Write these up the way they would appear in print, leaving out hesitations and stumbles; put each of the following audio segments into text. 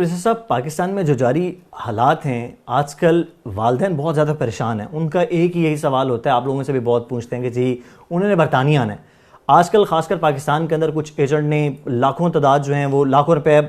जैसे साहब पाकिस्तान में जो जारी हालात हैं आजकल वालिदैन बहुत ज़्यादा परेशान हैं। उनका एक ही यही सवाल होता है, आप लोगों से भी बहुत पूछते हैं कि जी उन्होंने बरतानिया आना है। आजकल खासकर पाकिस्तान के अंदर कुछ एजेंट ने लाखों तादाद जो हैं वो लाखों रुपए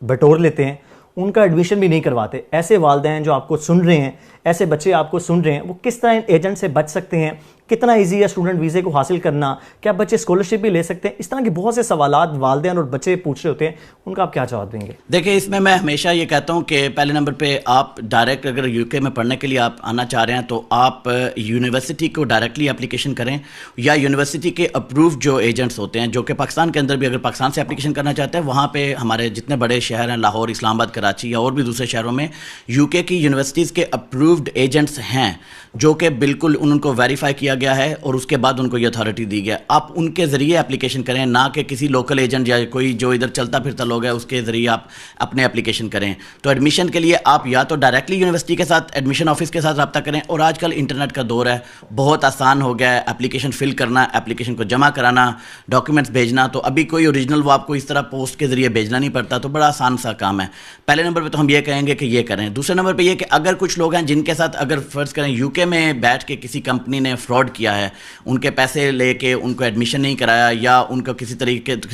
बटोर लेते हैं, उनका एडमिशन भी नहीं करवाते। ऐसे वालिदैन जो आपको सुन रहे हैं, ऐसे बच्चे आपको सुन रहे हैं, वो किस तरह एजेंट से बच सकते हैं? कितना ईजी है स्टूडेंट वीज़े को हासिल करना? क्या बच्चे स्कॉलरशिप भी ले सकते हैं? इस तरह के बहुत से सवालात वालिदैन और बच्चे पूछ रहे होते हैं, उनका आप क्या जवाब देंगे? देखिए, इसमें मैं हमेशा ये कहता हूँ कि पहले नंबर पे आप डायरेक्ट अगर यूके में पढ़ने के लिए आप आना चाह रहे हैं तो आप यूनिवर्सिटी को डायरेक्टली एप्लीकेशन करें, या यूनिवर्सिटी के अप्रूव्ड जो एजेंट्स होते हैं, जो कि पाकिस्तान के अंदर भी अगर पाकिस्तान से एप्लीकेशन करना चाहते हैं, वहाँ पे हमारे जितने बड़े शहर हैं, लाहौर, इस्लामाबाद, कराची या और भी दूसरे शहरों में यूके की यूनिवर्सिटीज़ के अप्रूव्ड एजेंट्स हैं, जो कि बिल्कुल उनको वेरीफाई किया गया है और उसके बाद उनको ये अथॉरिटी दी गया। आप उनके ज़रिए एप्लीकेशन करें, ना कि किसी लोकल एजेंट या कोई जो इधर चलता फिरता लोग है उसके ज़रिए आप अपने एप्लीकेशन करें। तो एडमिशन के लिए आप या तो डायरेक्टली यूनिवर्सिटी के साथ, एडमिशन ऑफिस के साथ रब्ता करें, और आजकल इंटरनेट का दौर है, बहुत आसान हो गया है एप्लीकेशन फिल करना, एप्लीकेशन को जमा कराना, डॉक्यूमेंट्स भेजना। तो अभी कोई ओरिजिनल वो आपको इस तरह पोस्ट के ज़रिए भेजना नहीं पड़ता, तो बड़ा आसान सा काम है। पहले नंबर पर तो हम ये कहेंगे कि ये करें। दूसरे नंबर पर यह कि अगर कुछ लोग हैं जिनके साथ, अगर फ़र्ज़ करें यूके में बैठ के किसी कंपनी ने फ्रॉड किया है, उनके पैसे लेके उनको एडमिशन नहीं कराया, या उनको किसी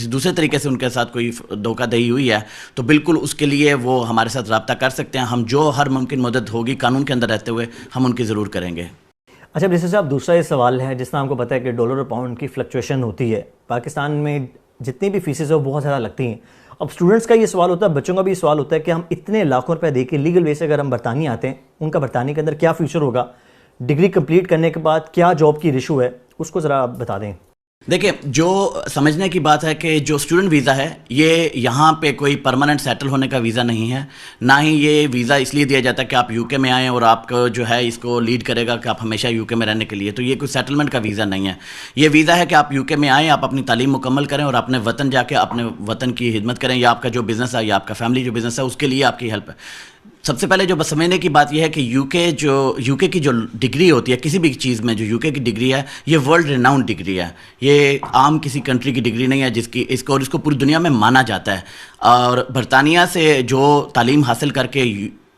दूसरे तरीके से उनके साथ कोई धोखाधड़ी हुई है, तो बिल्कुल उसके लिए वो हमारे साथ रब्ता कर सकते हैं। हम जो हर मुमकिन मदद होगी कानून के अंदर रहते हुए हम उनकी ज़रूर करेंगे। अच्छा जैसे साहब, दूसरा ये सवाल है, जिस तरह आपको पता है कि डॉलर और पाउंड की फ्लक्चुएशन होती है पाकिस्तान में, जितनी भी फीसेज है वो बहुत ज़्यादा लगती हैं। अब स्टूडेंट्स का ये सवाल होता है, बच्चों का भी ये सवाल होता है कि हम इतने लाखों रुपए दे के लीगल वे से अगर हम बरतानिया आते हैं, उनका बरतानिया के अंदर क्या फ्यूचर होगा? डिग्री कंप्लीट करने के बाद क्या जॉब की इशू है, उसको ज़रा आप बता दें। देखिए, जो समझने की बात है कि जो स्टूडेंट वीज़ा है ये यहाँ पे कोई परमानेंट सेटल होने का वीज़ा नहीं है, ना ही ये वीज़ा इसलिए दिया जाता है कि आप यूके में आएँ और आपको जो है इसको लीड करेगा कि आप हमेशा यूके में रहने के लिए। तो ये कोई सेटलमेंट का वीज़ा नहीं है। ये वीज़ा है कि आप यूके में आएँ, आप अपनी तालीम मुकम्मल करें और अपने वतन जाके अपने वतन की खिदमत करें, या आपका जो बिज़नेस है या आपका फैमिली जो बिज़नेस है उसके लिए आपकी हेल्प है। सबसे पहले जो बस समझने की बात यह है कि यूके की जो डिग्री होती है किसी भी चीज़ में, जो यूके की डिग्री है ये वर्ल्ड रिनाउंड डिग्री है। ये आम किसी कंट्री की डिग्री नहीं है इसको पूरी दुनिया में माना जाता है। और बरतानिया से जो तालीम हासिल करके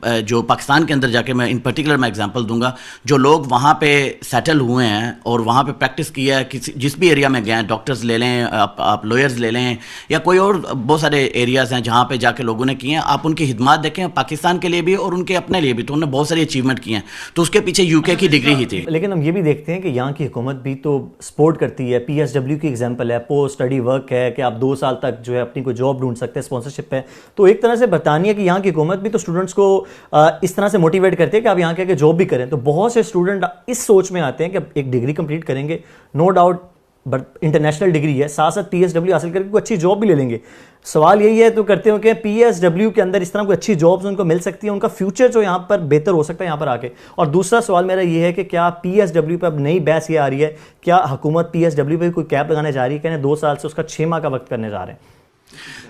जो पाकिस्तान के अंदर जाके, मैं इन पर्टिकुलर मैं एग्जांपल दूंगा, जो लोग वहाँ पे सेटल हुए हैं और वहाँ पे प्रैक्टिस किया है, जिस भी एरिया में गए हैं, डॉक्टर्स ले लें, आप लॉयर्स ले लें, या कोई और बहुत सारे एरियाज़ हैं जहाँ पे जाके लोगों ने किए हैं, आप उनकी खिदमत देखें पाकिस्तान के लिए भी और उनके अपने लिए भी, तो उन्होंने बहुत सारी अचीवमेंट की हैं। तो उसके पीछे यूके की डिग्री ही थी। लेकिन हम ये भी देखते हैं कि यहाँ की हुकूमत भी तो सपोर्ट करती है। PSW की एग्जाम्पल है, पोस्ट स्टडी वर्क है, कि आप 2 साल तक जो है अपनी कोई जॉब ढूंढ सकते हैं, स्पॉन्सरशिप है। तो एक तरह से बरतानिया की यहाँ की हुकूमत भी तो स्टूडेंट्स को इस तरह से मोटिवेट करते हैं कि आप यहाँ के जॉब भी करें। तो बहुत से स्टूडेंट इस सोच में आते हैं कि एक डिग्री कंप्लीट करेंगे, नो डाउट इंटरनेशनल डिग्री है, साथ साथ PSW हासिल करके कोई अच्छी जॉब भी ले लेंगे। सवाल यही है तो करते हो कि PSW के अंदर इस तरह कोई अच्छी जॉब्स उनको मिल सकती है, उनका फ्यूचर जो यहाँ पर बेहतर हो सकता है यहाँ पर आके। और दूसरा सवाल मेरा ये है कि क्या PSW पर अब नई बहस ये आ रही है, क्या हुकूमत PSW पर कोई कैप लगाने जा रही है? कहने 2 साल से उसका 6 माह का वक्त करने जा रहे हैं।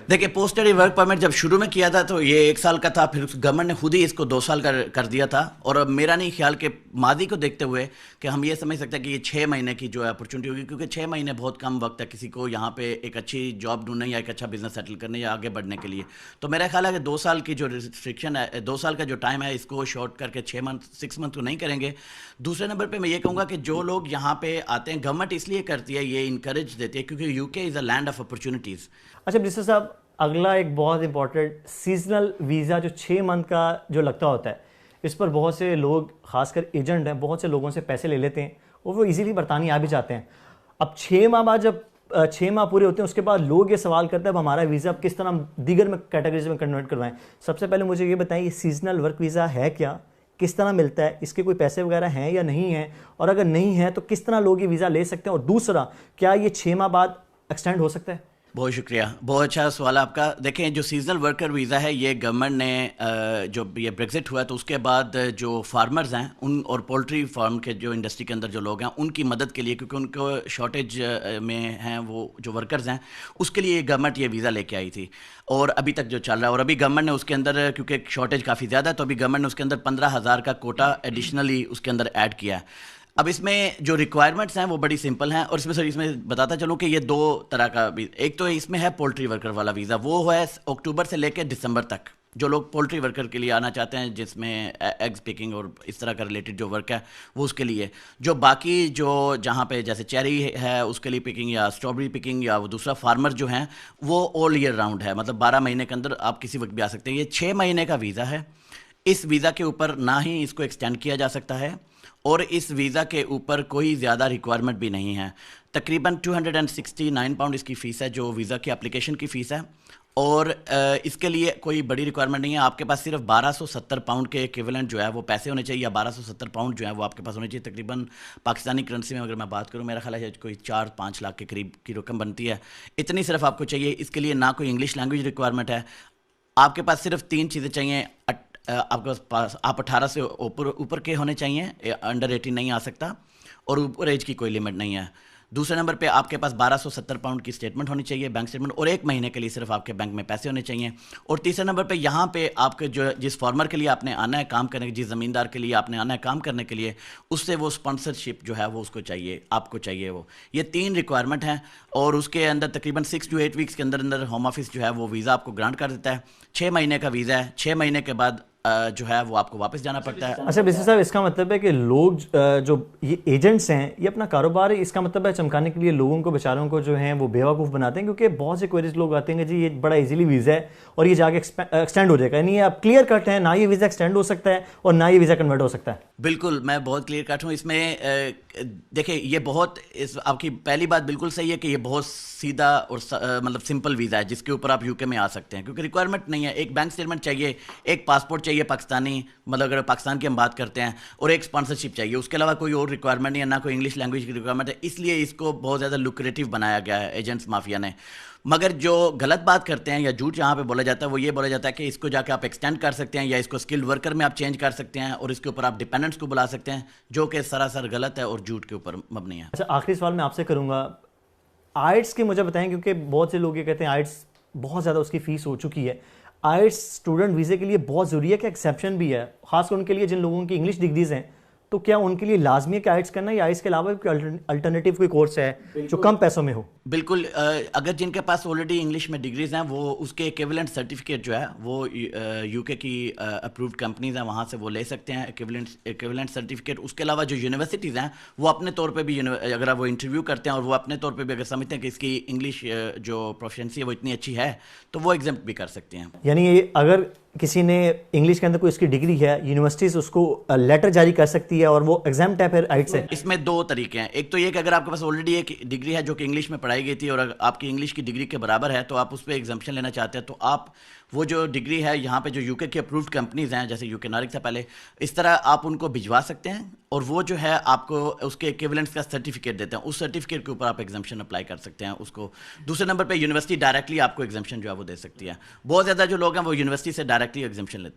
देखिए, पोस्ट स्टडी वर्क परमिट जब शुरू में किया था तो ये 1 साल का था, फिर गवर्नमेंट ने खुद ही इसको 2 साल का कर दिया था। और अब मेरा नहीं ख्याल कि मादी को देखते हुए कि हम ये समझ सकते हैं कि ये 6 महीने की जो है अपॉर्चुनिटी होगी, क्योंकि 6 महीने बहुत कम वक्त है किसी को यहाँ पे एक अच्छी जॉब ढूंढने या एक अच्छा बिजनेस सेटल करने या आगे बढ़ने के लिए। तो मेरा ख्याल है कि 2 साल की जो रिस्ट्रिक्शन है, 2 साल का जो टाइम है, इसको शॉर्ट करके 6 मंथ तो नहीं करेंगे। दूसरे नंबर पर मैं ये कहूँगा कि जो लोग यहाँ पे आते हैं, गवर्नमेंट इसलिए करती है, ये इंकरेज देती है क्योंकि UK is a land of opportunities. अच्छा मिनिस्टर साहब, अगला एक बहुत इंपॉर्टेंट सीजनल वीज़ा जो 6 मंथ का जो लगता होता है, इस पर बहुत से लोग, खासकर एजेंट हैं, बहुत से लोगों से पैसे ले लेते हैं और वो इजीली बरतानिया आ भी जाते हैं। अब 6 माह बाद, जब 6 माह पूरे होते हैं, उसके बाद लोग ये सवाल करते हैं अब हमारा वीज़ा अब किस तरह दीगर में कैटेगरीज में कन्वर्ट करवाएं। सबसे पहले मुझे ये बताएं, ये सीजनल वर्क वीज़ा है क्या, किस तरह मिलता है, इसके कोई पैसे वगैरह हैं या नहीं हैं, और अगर नहीं है तो किस तरह लोग ये वीज़ा ले सकते हैं, और दूसरा क्या ये 6 माह बाद एक्सटेंड हो सकता है? बहुत शुक्रिया, बहुत अच्छा सवाल आपका। देखें, जो सीजनल वर्कर वीज़ा है ये गवर्नमेंट ने जो ये ब्रेग्जिट हुआ तो उसके बाद जो फार्मर्स हैं उन और पोल्ट्री फार्म के जो इंडस्ट्री के अंदर जो लोग हैं उनकी मदद के लिए, क्योंकि उनको शॉर्टेज में हैं वो जो वर्कर्स हैं, उसके लिए गवर्नमेंट ये वीज़ा लेके आई थी और अभी तक जो चल रहा है। और अभी गवर्नमेंट ने उसके अंदर, क्योंकि शॉर्टेज काफ़ी ज़्यादा है, तो अभी गवर्नमेंट ने उसके अंदर 15,000 का कोटा एडिशनली उसके अंदर ऐड किया है। अब इसमें जो रिक्वायरमेंट्स हैं वो बड़ी सिंपल हैं, और इसमें बताता चलूँ कि ये 2 तरह का, एक तो इसमें है पोल्ट्री वर्कर वाला वीज़ा, वो है अक्टूबर से लेकर दिसंबर तक। जो लोग पोल्ट्री वर्कर के लिए आना चाहते हैं, जिसमें एग्स पिकिंग और इस तरह का रिलेटेड जो वर्क है वो उसके लिए। जो बाकी जो जहाँ पे जैसे चेरी है उसके लिए पिकिंग, या स्ट्रॉबेरी पिकिंग, या वो दूसरा फार्मर जो हैं वो ऑल ईयर राउंड है, मतलब 12 महीने के अंदर आप किसी वक्त भी आ सकते हैं। ये 6 महीने का वीज़ा है। इस वीज़ा के ऊपर ना ही इसको एक्सटेंड किया जा सकता है, और इस वीज़ा के ऊपर कोई ज़्यादा रिक्वायरमेंट भी नहीं है। तकरीबन 269 पाउंड इसकी फ़ीस है, जो वीज़ा की एप्लीकेशन की फ़ीस है, और इसके लिए कोई बड़ी रिक्वायरमेंट नहीं है। आपके पास सिर्फ 1270 पाउंड के इक्विवेलेंट जो है वो पैसे होने चाहिए, या 1270 पाउंड जो है वो आपके पास होने चाहिए। तकरीबन पाकिस्तानी करेंसी में अगर मैं बात करूँ, मेरा ख्याल है कोई 4-5 लाख के करीब की रकम बनती है। इतनी सिर्फ आपको चाहिए। इसके लिए ना कोई इंग्लिश लैंग्वेज रिक्वायरमेंट है। आपके पास सिर्फ 3 चीज़ें चाहिए। आपके पास आप 18 से ऊपर के होने चाहिए, अंडर 18 नहीं आ सकता, और ऊपर एज की कोई लिमिट नहीं है। दूसरे नंबर पे आपके पास 1270 पाउंड की स्टेटमेंट होनी चाहिए, बैंक स्टेटमेंट, और 1 महीने के लिए सिर्फ आपके बैंक में पैसे होने चाहिए। और तीसरे नंबर पे यहाँ पे आपके जो जिस फार्मर के लिए आपने आना है काम करने, जिस ज़मींदार के लिए आपने आना है काम करने के लिए, उससे वो स्पॉन्सरशिप जो है वो उसको चाहिए, आपको चाहिए वो। ये 3 रिक्वायरमेंट हैं, और उसके अंदर तकरीबन 6 to 8 वीक्स के अंदर अंदर होम ऑफिस जो है वो वीज़ा आपको ग्रांट कर देता है। 6 महीने का वीज़ा है। 6 महीने के बाद जो है वो आपको वापस जाना पड़ता है। अच्छा बिस्मिल साहब, इसका मतलब है कि लोग जो ये एजेंट्स हैं ये अपना कारोबार इसका मतलब है चमकाने के लिए लोगों को, बेचारों को जो है वो बेवकूफ़ बनाते हैं, क्योंकि बहुत से क्वेरीज लोग आते हैं कि जी ये बड़ा इजीली वीज़ा है और ये जाके एक्सटेंड हो जाएगा। यानी आप क्लियर कट है, ना ये वीज़ा एक्सटेंड हो सकता है और ना ये वीज़ा कन्वर्ट हो सकता है। बिल्कुल, मैं बहुत क्लियर कट हूँ इसमें। देखिए, ये बहुत आपकी पहली बात बिल्कुल सही है कि ये बहुत सीधा और मतलब सिंपल वीज़ा है जिसके ऊपर आप यूके में आ सकते हैं, क्योंकि रिक्वायरमेंट नहीं है। एक बैंक स्टेटमेंट चाहिए, एक पासपोर्ट चाहिए पाकिस्तानी, मतलब अगर पाकिस्तान की हम बात करते हैं, और एक स्पॉन्सरशिप चाहिए। उसके अलावा कोई और रिक्वायरमेंट नहीं है, ना कोई इंग्लिश लैंग्वेज की रिक्वायरमेंट है। इसलिए इसको बहुत ज़्यादा लुक्रेटिव बनाया गया है एजेंट्स माफिया ने। मगर जो गलत बात करते हैं या झूठ यहाँ पे बोला जाता है वो ये बोला जाता है कि इसको जाके आप एक्सटेंड कर सकते हैं, या इसको स्किल्ड वर्कर में आप चेंज कर सकते हैं, और इसके ऊपर आप डिपेंडेंट्स को बुला सकते हैं, जो कि सरासर गलत है और झूठ के ऊपर मबनी है। अच्छा, आखिरी सवाल मैं आपसे करूँगा, आइट्स की मुझे बताएं, क्योंकि बहुत से लोग ये कहते हैं आइट्स बहुत ज़्यादा उसकी फ़ीस हो चुकी है। आइट्स स्टूडेंट वीज़े के लिए बहुत ज़रूरी है कि एक्सेप्शन भी है, खासकर उनके लिए जिन लोगों की इंग्लिश डिग्रीज हैं, तो क्या उनके लिए लाजमी है कि आइट्स करना, या आइट्स के अलावा कोई अल्टरनेटिव कोई कोर्स है जो कम पैसों में हो? बिल्कुल, अगर जिनके पास ऑलरेडी इंग्लिश में डिग्रीज हैं वो उसके इक्विवेलेंट सर्टिफिकेट जो है वो यूके की अप्रूव्ड कंपनीज हैं, वहाँ से वो ले सकते हैं इक्विवेलेंट सर्टिफिकेट। उसके अलावा जो यूनिवर्सिटीज़ हैं वो अपने तौर पे भी अगर वो इंटरव्यू करते हैं और वो अपने तौर पे भी अगर समझते हैं कि इसकी इंग्लिश जो प्रोफिशिएंसी है वो इतनी अच्छी है तो वो एग्जाम भी कर सकते हैं। यानी अगर किसी ने इंग्लिश के अंदर कोई इसकी डिग्री है, यूनिवर्सिटीज उसको लेटर जारी कर सकती है और वो एग्जाम टाइप है आइट्स है? इसमें 2 तरीके हैं। एक तो ये कि अगर आपके पास ऑलरेडी एक डिग्री है जो कि इंग्लिश में पढ़ाई गई थी और अगर आपकी इंग्लिश की डिग्री के बराबर है तो आप उस पर एग्जाम्पशन लेना चाहते हैं, तो आप वो जो डिग्री है यहाँ पे जो यूके की अप्रूव्ड कंपनीज हैं जैसे यूके नारिक से पहले, इस तरह आप उनको भिजवा सकते हैं और वो जो है आपको उसके इक्विवेलेंट्स का सर्टिफिकेट देते हैं। उस सर्टिफिकेट के ऊपर आप एग्जाम्पशन अप्लाई कर सकते हैं उसको। दूसरे नंबर पे यूनिवर्सिटी डायरेक्टली आपको एग्जाम्पशन जो है वो दे सकती है। बहुत ज़्यादा जो लोग हैं वो यूनिवर्सिटी से डायरेक्टली एग्जाम्पशन लेते हैं।